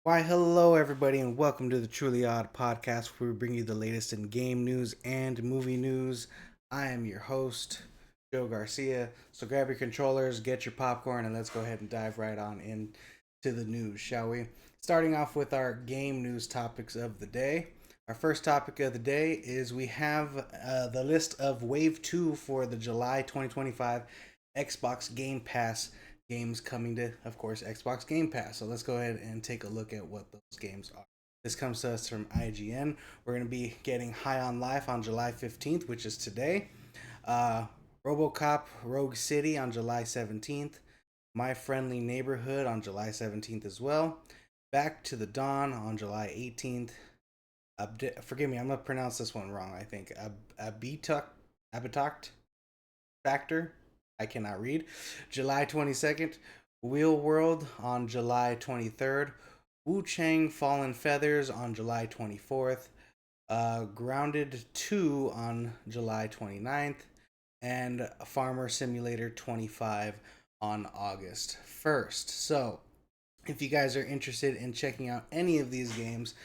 Why, hello, everybody, and welcome to the Truly Odd podcast, where we bring you the latest in game news and movie news. I am your host, Joe Garcia. So grab your controllers, get your popcorn, and let's go ahead and dive right on into the news, shall we? Starting off with our game news topics of the day. Our first topic of the day is we have the list of Wave 2 for the July 2025 Xbox Game Pass games coming to, of course, Xbox Game Pass. So let's go ahead and take a look at what those games are. This comes to us from IGN. We're going to be getting High on Life on July 15th, which is today. Uh, RoboCop Rogue City on July 17th. My Friendly Neighborhood on July 17th as well. Back to the Dawn on July 18th. Forgive me, I'm going to pronounce this one wrong, I think. Abituct Factor. I cannot read. July 22nd. Wheel World on July 23rd. Wu Chang Fallen Feathers on July 24th. Grounded 2 on July 29th. And Farmer Simulator 25 on August 1st. So, if you guys are interested in checking out any of these games,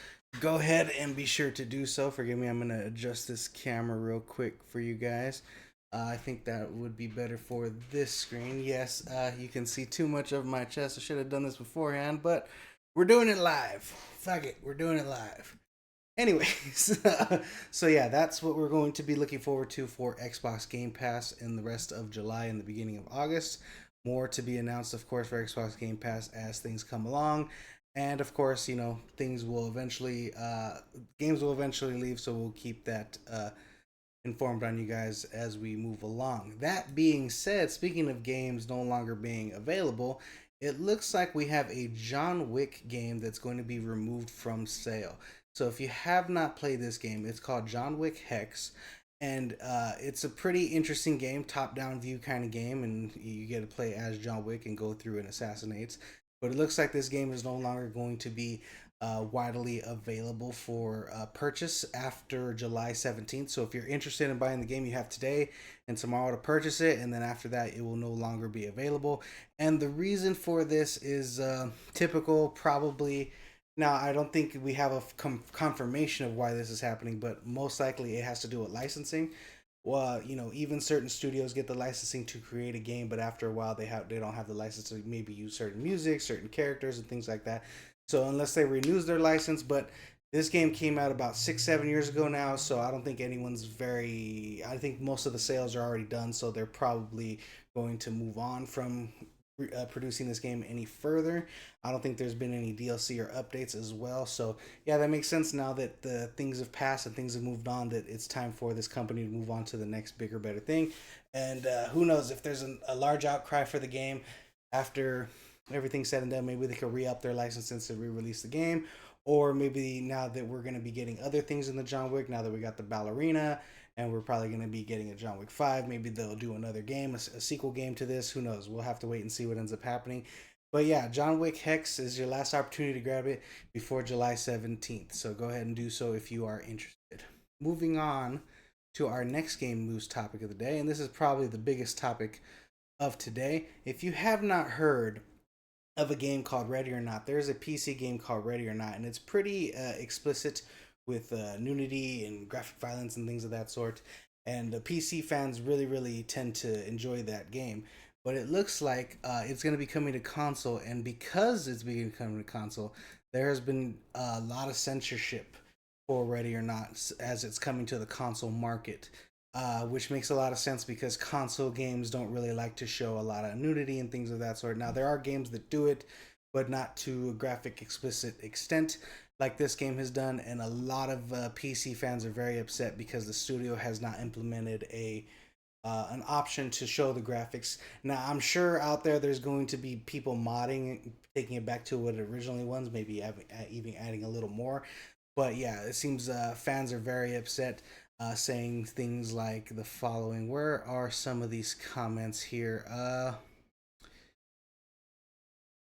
go ahead and be sure to do so. Forgive me, I'm going to adjust this camera real quick for you guys. I think that would be better for this screen. Yes, you can see too much of my chest. I should have done this beforehand, but we're doing it live. Fuck it, we're doing it live. Anyways, so yeah, that's what we're going to be looking forward to for Xbox Game Pass in the rest of July and the beginning of August. More to be announced, of course, for Xbox Game Pass as things come along. And of course, things will eventually, games will eventually leave, so we'll keep that informed on you guys as we move along. That being said, speaking of games no longer being available, it looks like we have a John Wick game that's going to be removed from sale. So if you have not played this game, it's called John Wick Hex, and it's a pretty interesting game, top-down view kind of game, and you get to play as John Wick and go through and assassinates. But it looks like this game is no longer going to be widely available for purchase after July 17th. So if you're interested in buying the game, you have today and tomorrow to purchase it, and then after that, it will no longer be available. And the reason for this is typical, probably. Now, I don't think we have a confirmation of why this is happening, but most likely it has to do with licensing. Well, even certain studios get the licensing to create a game, but after a while, they don't have the license to maybe use certain music, certain characters, and things like that. So unless they renews their license, but this game came out about 6, 7 years ago now, so I don't think anyone's very. I think most of the sales are already done, so they're probably going to move on from producing this game any further. I don't think there's been any DLC or updates as well. So yeah, that makes sense now that the things have passed and things have moved on. That it's time for this company to move on to the next bigger, better thing. And who knows if there's a large outcry for the game after everything's said and done, maybe they could re-up their license and re-release the game. Or maybe now that we're going to be getting other things in the John Wick, now that we got the ballerina and we're probably going to be getting a John Wick 5. Maybe they'll do another game, a sequel game to this. Who knows? We'll have to wait and see what ends up happening. But yeah, John Wick Hex is your last opportunity to grab it before July 17th. So go ahead and do so if you are interested. Moving on to our next game news topic of the day, and this is probably the biggest topic of today. If you have not heard of a game called Ready or Not, there's a PC game called Ready or Not, and it's pretty explicit with nudity and graphic violence and things of that sort. And the PC fans really, really tend to enjoy that game. But it looks like it's going to be coming to console, and because it's being coming to console, there has been a lot of censorship for Ready or Not as it's coming to the console market. Which makes a lot of sense because console games don't really like to show a lot of nudity and things of that sort. Now, there are games that do it, but not to a graphic explicit extent like this game has done. And a lot of PC fans are very upset because the studio has not implemented an option to show the graphics. Now, I'm sure out there's going to be people modding, taking it back to what it originally was, maybe even adding a little more. But yeah, it seems fans are very upset, saying things like the following. Where are some of these comments here?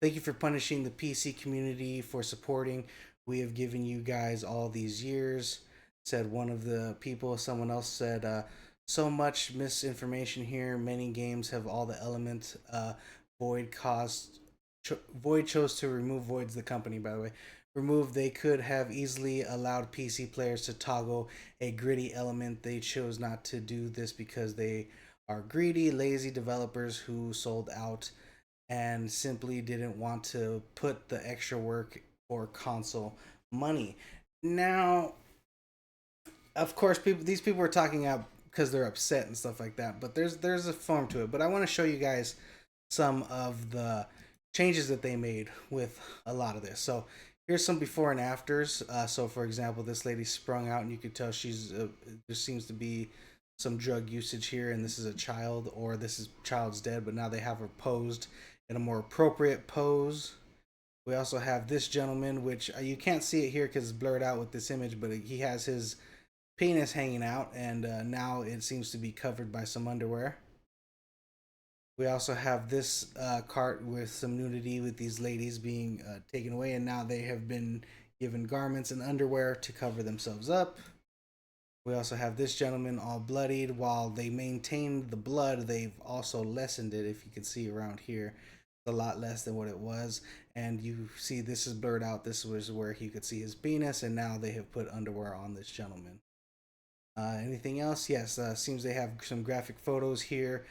Thank you for punishing the PC community for supporting. We have given you guys all these years, said one of the people. Someone else said, so much misinformation here. Many games have all the elements. Void cost. Void chose to remove. Void's the company, by the way. Remove. They could have easily allowed PC players to toggle a gritty element. They chose not to do this because they are greedy, lazy developers who sold out and simply didn't want to put the extra work or console money. Now, of course, these people are talking out because they're upset and stuff like that. But there's a form to it. But I want to show you guys some of the changes that they made with a lot of this. So here's some before and afters. So for example, this lady sprung out, and you could tell there seems to be some drug usage here, and this is a child, or this is child's dead, but now they have her posed in a more appropriate pose. We also have this gentleman, which you can't see it here because it's blurred out with this image, but he has his penis hanging out, and now it seems to be covered by some underwear. We also have this cart with some nudity with these ladies being taken away, and now they have been given garments and underwear to cover themselves up. We also have this gentleman all bloodied. While they maintained the blood, they've also lessened it. If you can see around here, it's a lot less than what it was. And you see this is blurred out. This was where he could see his penis, and now they have put underwear on this gentleman. Anything else? Yes, seems they have some graphic photos here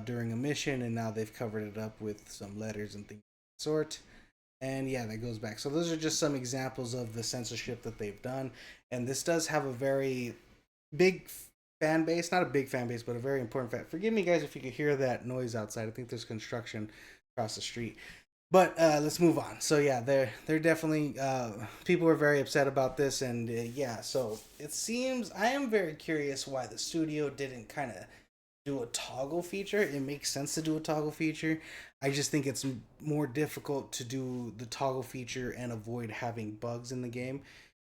during a mission, and now they've covered it up with some letters and things of that sort. And yeah, that goes back. So those are just some examples of the censorship that they've done. And this does have a very big fan base. Not a big fan base, but a very important fan. Forgive me, guys, if you could hear that noise outside. I think there's construction across the street. But let's move on. So yeah, they're definitely people were very upset about this, and yeah. So it seems I am very curious why the studio didn't kind of do a toggle feature. It makes sense to do a toggle feature. I just think it's more difficult to do the toggle feature and avoid having bugs in the game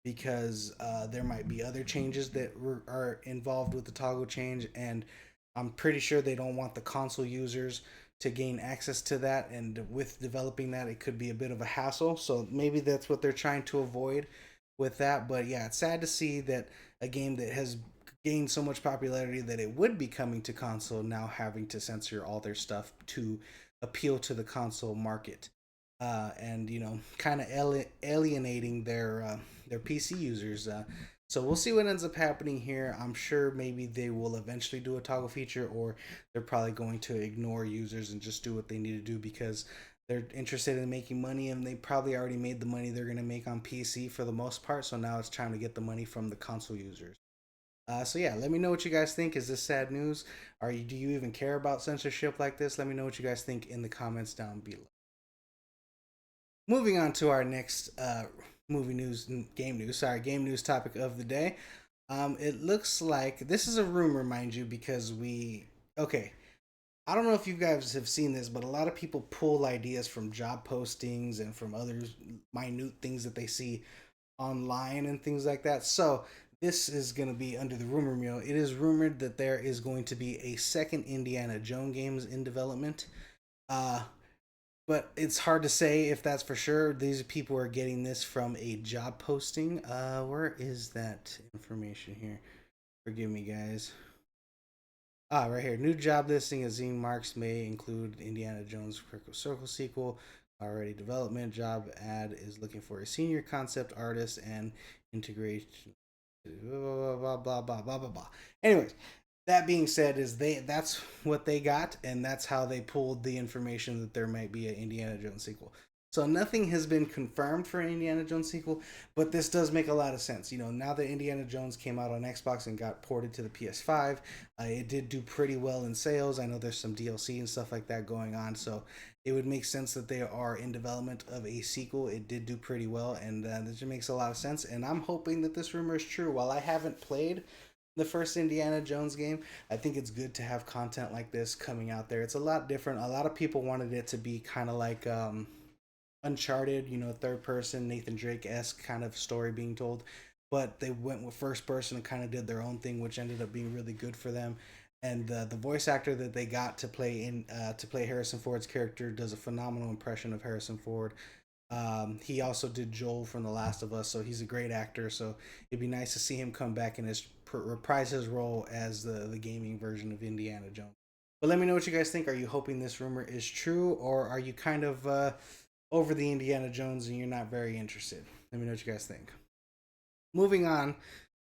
because there might be other changes that are involved with the toggle change, and I'm pretty sure they don't want the console users to gain access to that, and with developing that it could be a bit of a hassle, so maybe that's what they're trying to avoid with that. But yeah, it's sad to see that a game that has gained so much popularity that it would be coming to console now having to censor all their stuff to appeal to the console market, and kind of alienating their PC users. So we'll see what ends up happening here. I'm sure maybe they will eventually do a toggle feature, or they're probably going to ignore users and just do what they need to do because they're interested in making money, and they probably already made the money they're going to make on PC for the most part. So now it's time to get the money from the console users. So yeah, let me know what you guys think. Is this sad news? Do you even care about censorship like this? Let me know what you guys think in the comments down below. Moving on to our next movie news, game news. Sorry, game news topic of the day. It looks like this is a rumor, mind you, because okay. I don't know if you guys have seen this, but a lot of people pull ideas from job postings and from other minute things that they see online and things like that. So this is going to be under the rumor mill. It is rumored that there is going to be a second Indiana Jones games in development. Uh, but it's hard to say if that's for sure. These people are getting this from a job posting. Where is that information here? Forgive me, guys. Right here. New job listing as zine marks may include Indiana Jones Critical Circle sequel. Already development job ad is looking for a senior concept artist and integration. Blah blah blah blah blah blah blah. Anyways, that being said, that's what they got, and that's how they pulled the information that there might be an Indiana Jones sequel. So nothing has been confirmed for an Indiana Jones sequel, but this does make a lot of sense. Now that Indiana Jones came out on Xbox and got ported to the PS5, it did do pretty well in sales. I know there's some DLC and stuff like that going on, so it would make sense that they are in development of a sequel. It did do pretty well, and this just makes a lot of sense. And I'm hoping that this rumor is true. While I haven't played the first Indiana Jones game, I think it's good to have content like this coming out there. It's a lot different. A lot of people wanted it to be kind of like Uncharted, third person Nathan Drake esque kind of story being told, but they went with first person and kind of did their own thing, which ended up being really good for them. And the voice actor that they got to play Harrison Ford's character does a phenomenal impression of Harrison Ford. He also did Joel from The Last of Us, so he's a great actor. So it'd be nice to see him come back and reprise his role as the gaming version of Indiana Jones. But let me know what you guys think. Are you hoping this rumor is true, or are you kind of over the Indiana Jones and you're not very interested. Let me know what you guys think. Moving on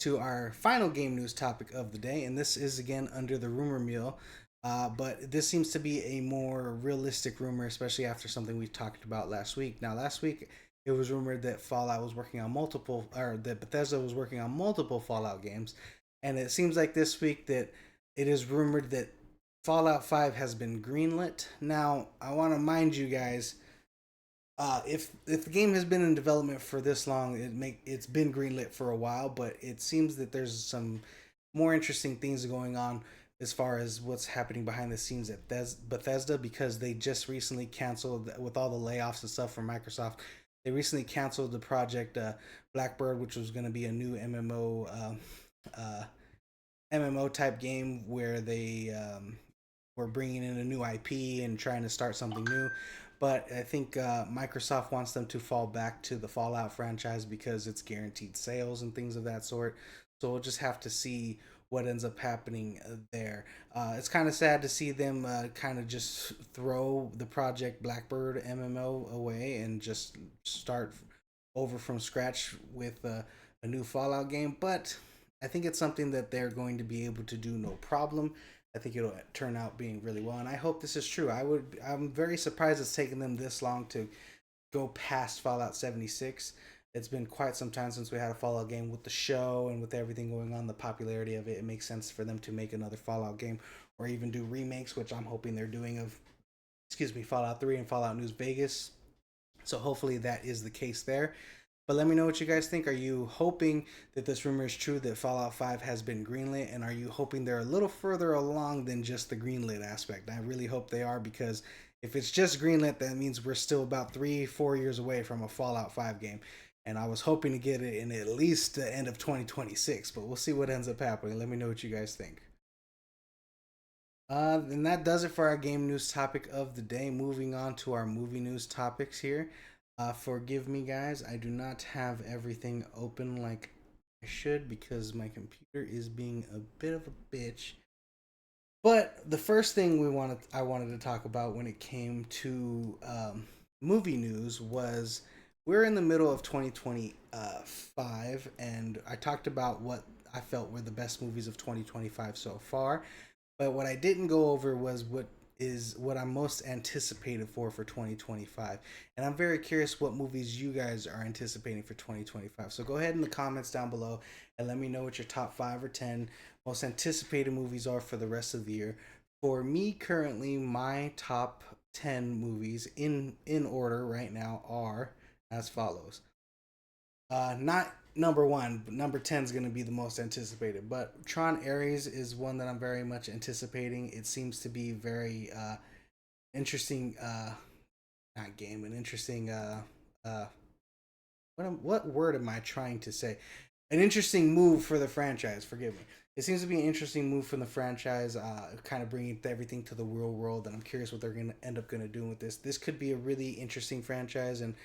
to our final game news topic of the day, and this is again under the rumor mill. But this seems to be a more realistic rumor, especially after something we talked about last week. Now, last week it was rumored that Fallout was working on multiple, or that Bethesda was working on multiple Fallout games, and it seems like this week that it is rumored that Fallout 5 has been greenlit. Now, I want to mind you guys, if the game has been in development for this long, it's been greenlit for a while, but it seems that there's some more interesting things going on as far as what's happening behind the scenes at Bethesda, because they just recently canceled, with all the layoffs and stuff from Microsoft. They recently canceled the project Blackbird, which was going to be a new MMO type game where they were bringing in a new IP and trying to start something new. But I think Microsoft wants them to fall back to the Fallout franchise because it's guaranteed sales and things of that sort. So we'll just have to see what ends up happening there. It's kind of sad to see them kind of just throw the Project Blackbird MMO away and just start over from scratch with a new Fallout game. But I think it's something that they're going to be able to do no problem. I think it'll turn out being really well, and I hope this is true. I'm very surprised it's taken them this long to go past Fallout 76. It's been quite some time since we had a Fallout game with the show and with everything going on, the popularity of it. It makes sense for them to make another Fallout game or even do remakes, which I'm hoping they're doing of, excuse me, Fallout 3 and Fallout New Vegas. So hopefully that is the case there. But let me know what you guys think. Are you hoping that this rumor is true that Fallout 5 has been greenlit? And are you hoping they're a little further along than just the greenlit aspect? I really hope they are, because if it's just greenlit, that means we're still about 3-4 years away from a Fallout 5 game. And I was hoping to get it in at least the end of 2026, but we'll see what ends up happening. Let me know what you guys think. And that does it for our game news topic of the day. Moving on to our movie news topics here. Forgive me, guys. I do not have everything open like I should because my computer is being a bit of a bitch. But the first thing I wanted to talk about when it came to movie news was we're in the middle of 2025, and I talked about what I felt were the best movies of 2025 so far. But what I didn't go over was what I'm most anticipated for 2025. And I'm very curious what movies you guys are anticipating for 2025. So go ahead in the comments down below and let me know what your top 5 or 10 most anticipated movies are for the rest of the year. For me currently, my top 10 movies in order right now are as follows. Not number one, but number 10 is going to be the most anticipated. But Tron Ares is one that I'm very much anticipating. It seems to be very interesting, not game, an interesting, what word am I trying to say? An interesting move for the franchise. Forgive me. It seems to be an interesting move from the franchise, kind of bringing everything to the real world, and I'm curious what they're going to end up going to do with this. This could be a really interesting franchise and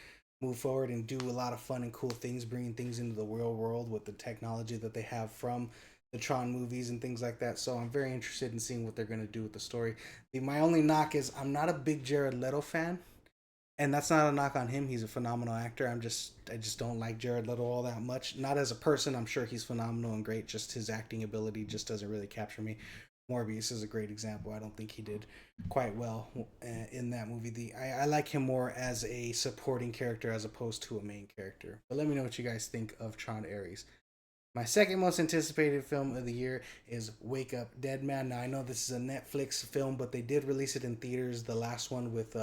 move forward and do a lot of fun and cool things, bringing things into the real world with the technology that they have from the Tron movies and things like that. So I'm very interested in seeing what they're going to do with the story. My only knock is I'm not a big Jared Leto fan, and that's not a knock on him. He's a phenomenal actor. I just don't like Jared Leto all that much. Not as a person. I'm sure he's phenomenal and great. Just his acting ability just doesn't really capture me. Morbius is a great example. I don't think he did quite well in that movie. I like him more as a supporting character as opposed to a main character. But let me know what you guys think of Tron Ares. My second most anticipated film of the year is Wake Up Dead Man. Now I know this is a Netflix film, but they did release it in theaters. The last one with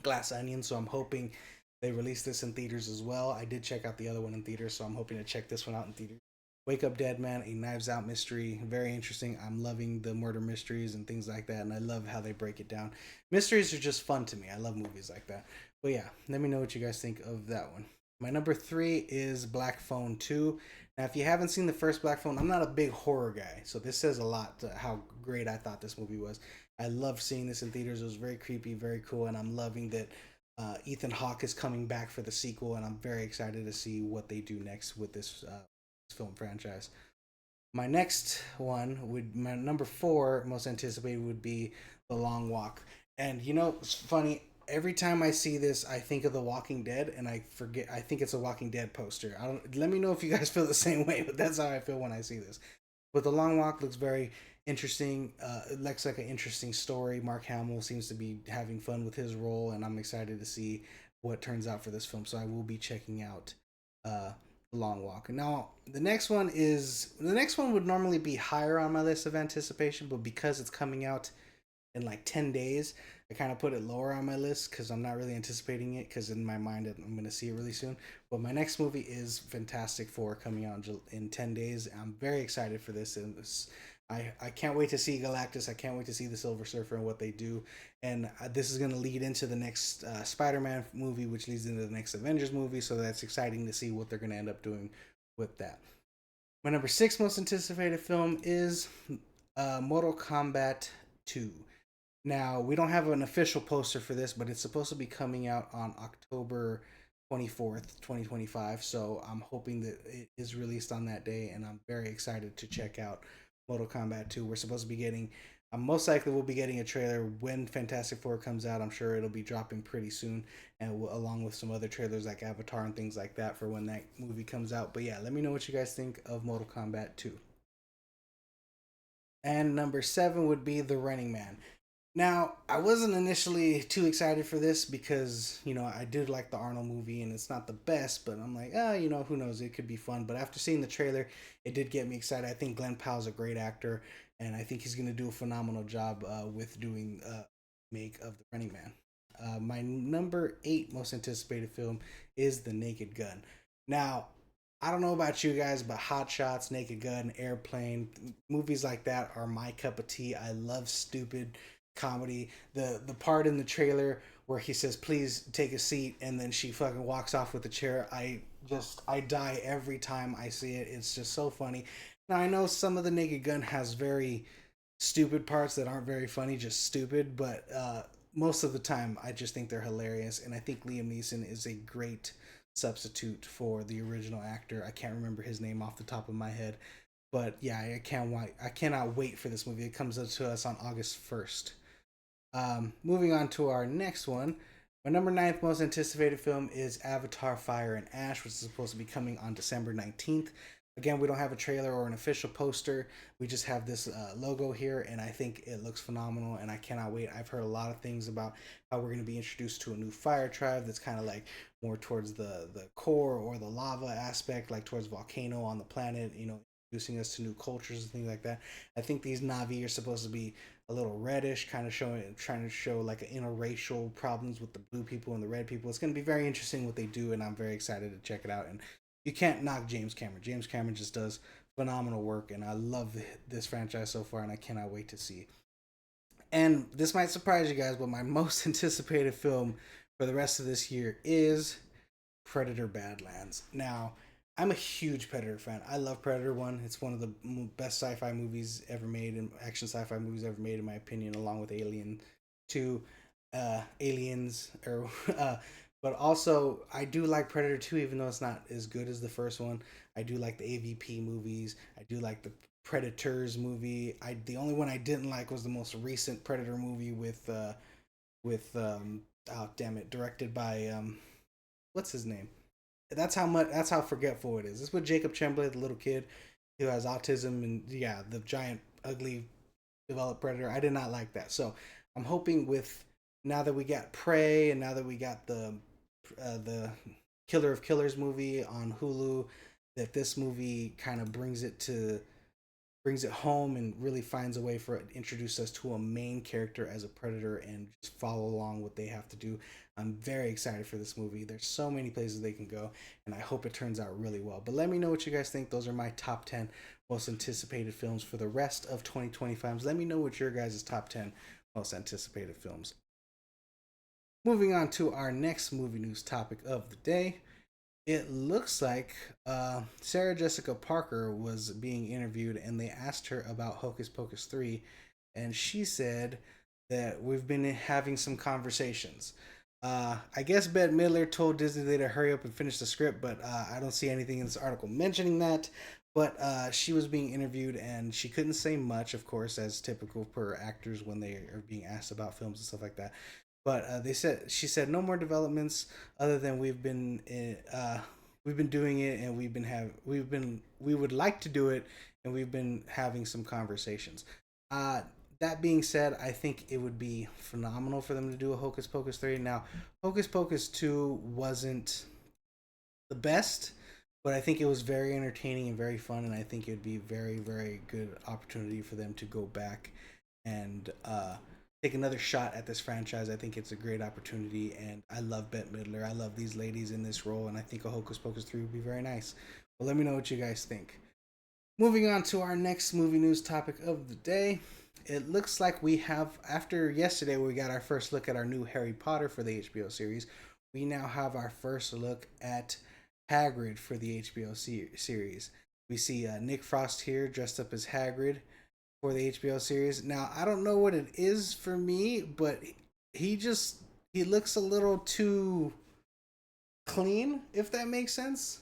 Glass Onion, so I'm hoping they release this in theaters as well. I did check out the other one in theaters, so I'm hoping to check this one out in theaters. Wake Up Dead Man, a Knives Out mystery, very interesting. I'm loving the murder mysteries and things like that, and I love how they break it down. Mysteries are just fun to me. I love movies like that. But yeah, let me know what you guys think of that one. My number 3 is Black Phone 2. Now, if you haven't seen the first Black Phone, I'm not a big horror guy, so this says a lot to how great I thought this movie was. I loved seeing this in theaters. It was very creepy, very cool, and I'm loving that Ethan Hawke is coming back for the sequel, and I'm very excited to see what they do next with this film franchise. My next one my number 4 most anticipated would be The Long Walk. And you know, it's funny. every time I see this, I think of The Walking Dead, and I forget. I think it's a Walking Dead poster. I don't. Let me know if you guys feel the same way, but that's how I feel when I see this. But The Long Walk looks very interesting. It looks like an interesting story. Mark Hamill seems to be having fun with his role, and I'm excited to see what turns out for this film. So I will be checking out The Long Walk. Now, the next one would normally be higher on my list of anticipation, but because it's coming out in like 10 days, I kind of put it lower on my list because I'm not really anticipating it because in my mind I'm going to see it really soon. But my next movie is Fantastic Four coming out in 10 days. I'm very excited for this. And I can't wait to see Galactus. I can't wait to see the Silver Surfer and what they do. And this is going to lead into the next Spider Man movie, which leads into the next Avengers movie. So that's exciting to see what they're going to end up doing with that. My number six most anticipated film is Mortal Kombat 2. Now, we don't have an official poster for this, but it's supposed to be coming out on October 24th, 2025. So I'm hoping that it is released on that day, and I'm very excited to check out Mortal Kombat 2. We're supposed to be getting, most likely, we'll be getting a trailer when Fantastic Four comes out. I'm sure it'll be dropping pretty soon, and along with some other trailers like Avatar and things like that for when that movie comes out. But yeah, let me know what you guys think of Mortal Kombat 2. And number seven would be The Running Man. Now, I wasn't initially too excited for this because, I did like the Arnold movie and it's not the best, but I'm like, who knows? It could be fun. But after seeing the trailer, it did get me excited. I think Glenn Powell's a great actor and I think he's going to do a phenomenal job with doing make of The Running Man. My number eight most anticipated film is The Naked Gun. Now, I don't know about you guys, but Hot Shots, Naked Gun, Airplane, movies like that are my cup of tea. I love stupid comedy. The part in the trailer where he says, "Please take a seat," and then she fucking walks off with the chair. I die every time I see it. It's just so funny. Now I know some of the Naked Gun has very stupid parts that aren't very funny, just stupid, but most of the time I just think they're hilarious, and I think Liam Neeson is a great substitute for the original actor. I can't remember his name off the top of my head, but yeah, I can't wait. I cannot wait for this movie. It comes up to us on August 1st. Moving on to our next one. My number ninth most anticipated film is Avatar Fire and Ash, which is supposed to be coming on December 19th. Again, we don't have a trailer or an official poster. We just have this logo here, and I think it looks phenomenal, and I cannot wait. I've heard a lot of things about how we're going to be introduced to a new fire tribe that's kind of like more towards the core or the lava aspect, like towards volcano on the planet, introducing us to new cultures and things like that. I think these Navi are supposed to be a little reddish, kind of trying to show like interracial problems with the blue people and the red people. It's going to be very interesting what they do, and I'm very excited to check it out. And you can't knock James Cameron. James Cameron just does phenomenal work, and I love this franchise so far, and I cannot wait to see. And this might surprise you guys, but my most anticipated film for the rest of this year is Predator Badlands. Now, I'm a huge Predator fan. I love Predator 1. It's one of the best sci fi movies ever made, and action sci fi movies ever made, in my opinion, along with Alien 2, Aliens, or. But also, I do like Predator 2, even though it's not as good as the first one. I do like the AVP movies. I do like the Predators movie. The only one I didn't like was the most recent Predator movie with oh damn it, directed by what's his name? That's how forgetful it is. It's with Jacob Tremblay, the little kid who has autism, and yeah, the giant ugly developed predator. I did not like that. So I'm hoping with now that we got Prey and now that we got the Killer of Killers movie on Hulu, that this movie kind of brings it home and really finds a way for it to introduce us to a main character as a predator and just follow along what they have to do. I'm very excited for this movie. There's so many places they can go, and I hope it turns out really well. But let me know what you guys think. Those are my top 10 most anticipated films for the rest of 2025. Let me know what your guys' top 10 most anticipated films. Moving on to our next movie news topic of the day. It looks like Sarah Jessica Parker was being interviewed and they asked her about Hocus Pocus 3, and she said that we've been having some conversations. I guess Bette Midler told Disney to hurry up and finish the script, but I don't see anything in this article mentioning that. But she was being interviewed and she couldn't say much, of course, as typical for actors when they are being asked about films and stuff like that. But she said no more developments other than we've been doing it, and we would like to do it, and we've been having some conversations. Uh, that being said, I think it would be phenomenal for them to do a Hocus Pocus 3. Now, Hocus Pocus 2 wasn't the best, but I think it was very entertaining and very fun, and I think it would be very, very good opportunity for them to go back and take another shot at this franchise. I think it's a great opportunity, and I love Bette Midler. I love these ladies in this role, and I think a Hocus Pocus 3 would be very nice. But let me know what you guys think. Moving on to our next movie news topic of the day. It looks like we have, after yesterday, we got our first look at our new Harry Potter for the HBO series. We now have our first look at Hagrid for the HBO series. We see Nick Frost here dressed up as Hagrid for the HBO series. Now, I don't know what it is for me, but he just he looks a little too clean, if that makes sense.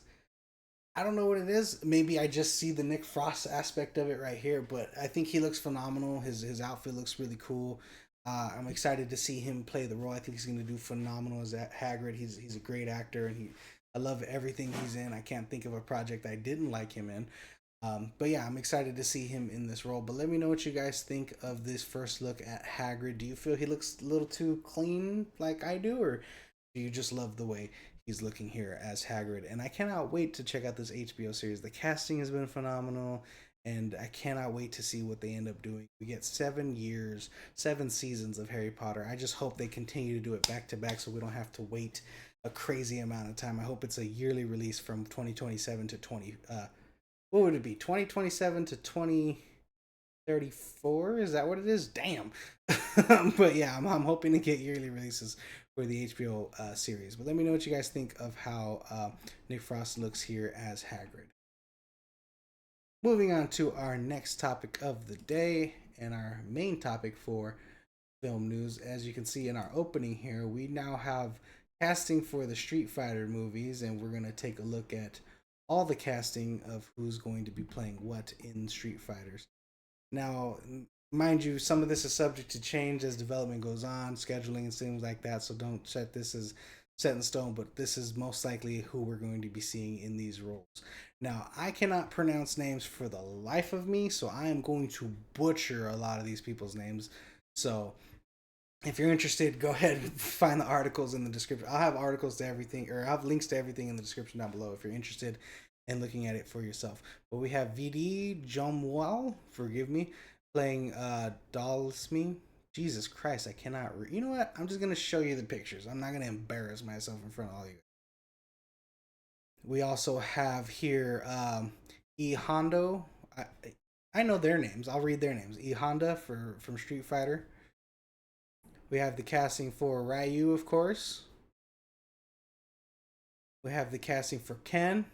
I don't know what it is. Maybe I just see the Nick Frost aspect of it right here, but I think he looks phenomenal. His outfit looks really cool. I'm excited to see him play the role. I think he's going to do phenomenal as Hagrid. He's a great actor, and I love everything he's in. I can't think of a project I didn't like him in. But yeah, I'm excited to see him in this role. But let me know what you guys think of this first look at Hagrid. Do you feel he looks a little too clean like I do, or do you just love the way he's looking here as Hagrid? And I cannot wait to check out this HBO series. The casting has been phenomenal, and I cannot wait to see what they end up doing. We get 7 years, 7 seasons of Harry Potter. I just hope they continue to do it back to back so we don't have to wait a crazy amount of time. I hope it's a yearly release from 2027 to 20 what would it be? 2027 to 2034? Is that what it is? Damn. But yeah, I'm hoping to get yearly releases for the HBO series. But let me know what you guys think of how Nick Frost looks here as Hagrid. Moving on to our next topic of the day and our main topic for film news. As you can see in our opening here, we now have casting for the Street Fighter movies, and we're going to take a look at all the casting of who's going to be playing what in Street Fighters. Now, mind you, some of this is subject to change as development goes on, scheduling and things like that. So don't set this as set in stone, but this is most likely who we're going to be seeing in these roles. Now, I cannot pronounce names for the life of me, so I am going to butcher a lot of these people's names. So if you're interested, go ahead and find the articles in the description. I'll have articles to everything, or I'll have links to everything in the description down below if you're interested in looking at it for yourself. But we have VD Jomwal, forgive me, playing Dalsmi. Jesus Christ, I cannot read. You know what? I'm just going to show you the pictures. I'm not going to embarrass myself in front of all of you. We also have here E Hondo. I know their names. I'll read their names. E Honda from Street Fighter. We have the casting for Ryu, of course. We have the casting for Ken.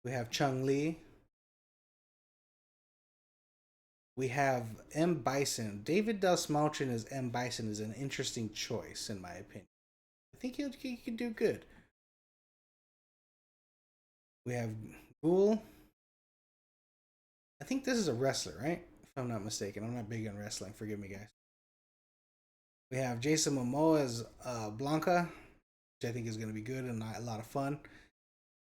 We have Chung Li. We have M. Bison. David Dastmalchian as M. Bison is an interesting choice, in my opinion. I think he could do good. We have Ghoul. I think this is a wrestler, right? If I'm not mistaken. I'm not big on wrestling. Forgive me, guys. We have Jason Momoa as Blanca, which I think is going to be good and a lot of fun.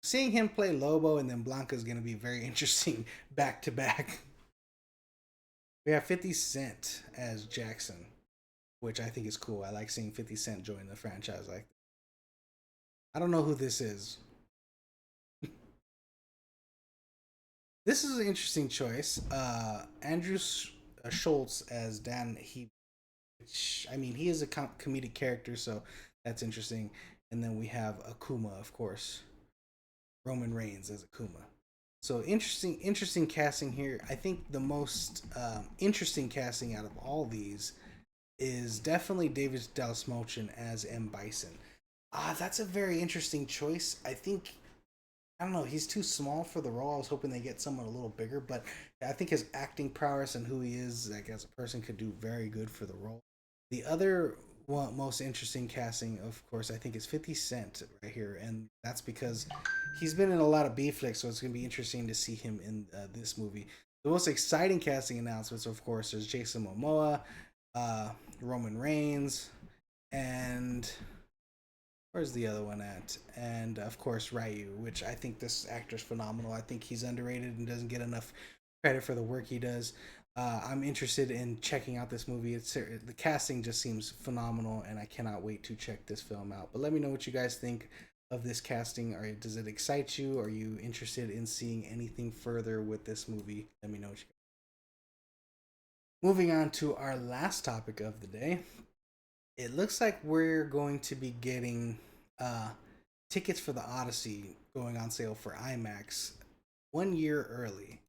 Seeing him play Lobo and then Blanca is going to be very interesting back to back. We have 50 Cent as Jackson, which I think is cool. I like seeing 50 Cent join the franchise like that. I don't know who this is. This is an interesting choice. Andrew Schultz as Dan He. I mean, he is a comedic character, so that's interesting. And then we have Akuma, of course. Roman Reigns as Akuma. So interesting casting here. I think the most interesting casting out of all these is definitely David Dastmalchian as M. Bison. That's a very interesting choice. I don't know. He's too small for the role. I was hoping they get someone a little bigger, but I think his acting prowess and who he is, like as a person, could do very good for the role. The other most interesting casting, of course, I think is 50 Cent right here, and that's because he's been in a lot of B flicks, so it's going to be interesting to see him in this movie. The most exciting casting announcements, of course, is Jason Momoa, Roman Reigns, and where's the other one at? And of course Ryu, which I think this actor's phenomenal. I think he's underrated and doesn't get enough credit for the work he does. I'm interested in checking out this movie. The casting just seems phenomenal, and I cannot wait to check this film out. But let me know what you guys think of this casting. Or does it excite you? Are you interested in seeing anything further with this movie? Let me know what you. Moving on to our last topic of the day, it looks like we're going to be getting uh, tickets for the Odyssey going on sale for IMAX 1 year early.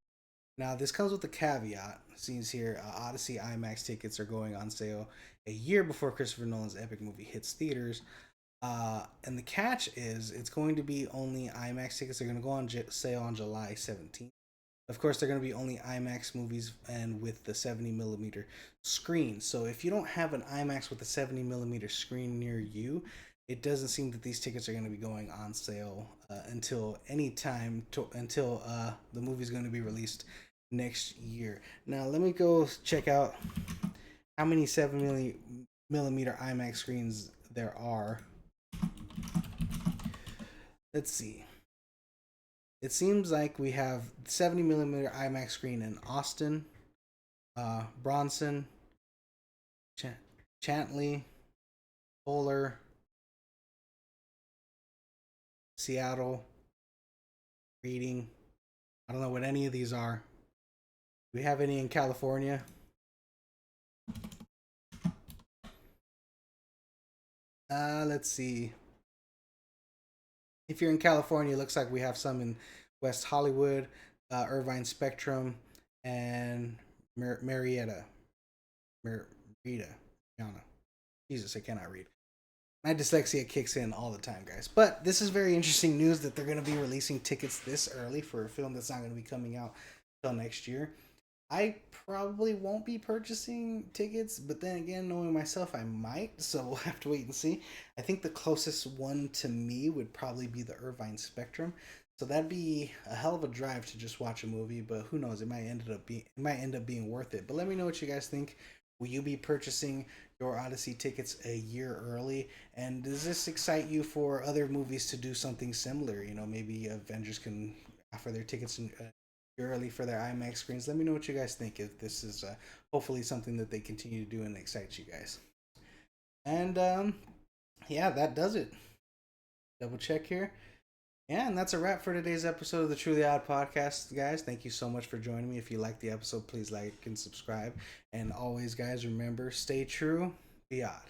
Now, this comes with a caveat. Seems here, Odyssey IMAX tickets are going on sale a year before Christopher Nolan's epic movie hits theaters. And the catch is, it's going to be only IMAX tickets are going to go on sale on July 17th. Of course, they're going to be only IMAX movies and with the 70 millimeter screen. So if you don't have an IMAX with a 70 millimeter screen near you, it doesn't seem that these tickets are going to be going on sale until any time until the movie's going to be released next year. Now, let me go check out how many 7 millimeter IMAX screens there are. Let's see. It seems like we have 70 millimeter IMAX screen in Austin, Bronson, Chantley, Bowler, Seattle, Reading. I don't know what any of these are. Do we have any in California? Let's see. If you're in California, it looks like we have some in West Hollywood, Irvine Spectrum, and Marietta. Marietta. Jesus, I cannot read. My dyslexia kicks in all the time, guys. But this is very interesting news that they're going to be releasing tickets this early for a film that's not going to be coming out until next year. I probably won't be purchasing tickets, but then again, knowing myself, I might. So we'll have to wait and see. I think the closest one to me would probably be the Irvine Spectrum. So that'd be a hell of a drive to just watch a movie, but who knows? It might end up being worth it. But let me know what you guys think. Will you be purchasing your Odyssey tickets a year early? And does this excite you for other movies to do something similar? You know, maybe Avengers can offer their tickets early for their IMAX screens. Let me know what you guys think. If this is hopefully something that they continue to do and excites you guys. And yeah, that does it. Double check here. Yeah, and that's a wrap for today's episode of the Truly Odd Podcast, guys. Thank you so much for joining me. If you liked the episode, please like and subscribe. And always, guys, remember, stay true, be odd.